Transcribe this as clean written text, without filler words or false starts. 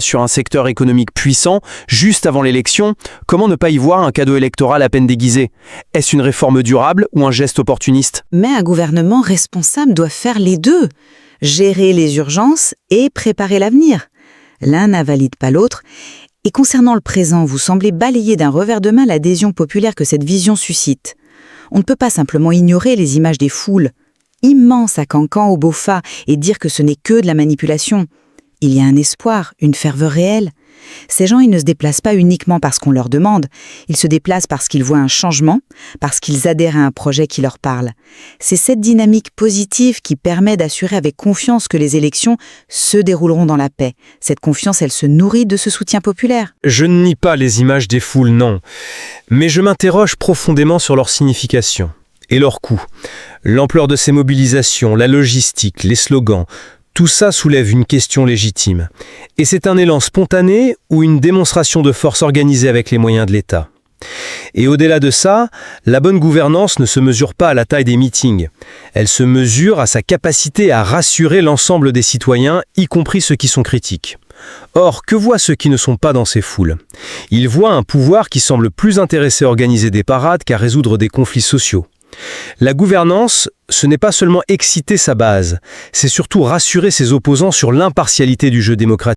Sur un secteur économique puissant, juste avant l'élection, comment ne pas y voir un cadeau électoral à peine déguisé? Est-ce une réforme durable ou un geste opportuniste? Mais un gouvernement responsable doit faire les deux, gérer les urgences et préparer l'avenir. L'un n'invalide pas l'autre. Et concernant le présent, vous semblez balayer d'un revers de main l'adhésion populaire que cette vision suscite. On ne peut pas simplement ignorer les images des foules, immenses à Cancan, au Bofa, et dire que ce n'est que de la manipulation. Il y a un espoir, une ferveur réelle. Ces gens, ils ne se déplacent pas uniquement parce qu'on leur demande. Ils se déplacent parce qu'ils voient un changement, parce qu'ils adhèrent à un projet qui leur parle. C'est cette dynamique positive qui permet d'assurer avec confiance que les élections se dérouleront dans la paix. Cette confiance, elle se nourrit de ce soutien populaire. Je ne nie pas les images des foules, non. Mais je m'interroge profondément sur leur signification et leur coût. L'ampleur de ces mobilisations, la logistique, les slogans, tout ça soulève une question légitime. Et c'est un élan spontané ou une démonstration de force organisée avec les moyens de l'État. Et au-delà de ça, la bonne gouvernance ne se mesure pas à la taille des meetings. Elle se mesure à sa capacité à rassurer l'ensemble des citoyens, y compris ceux qui sont critiques. Or, que voient ceux qui ne sont pas dans ces foules? Ils voient un pouvoir qui semble plus intéressé à organiser des parades qu'à résoudre des conflits sociaux. La gouvernance, ce n'est pas seulement exciter sa base, c'est surtout rassurer ses opposants sur l'impartialité du jeu démocratique.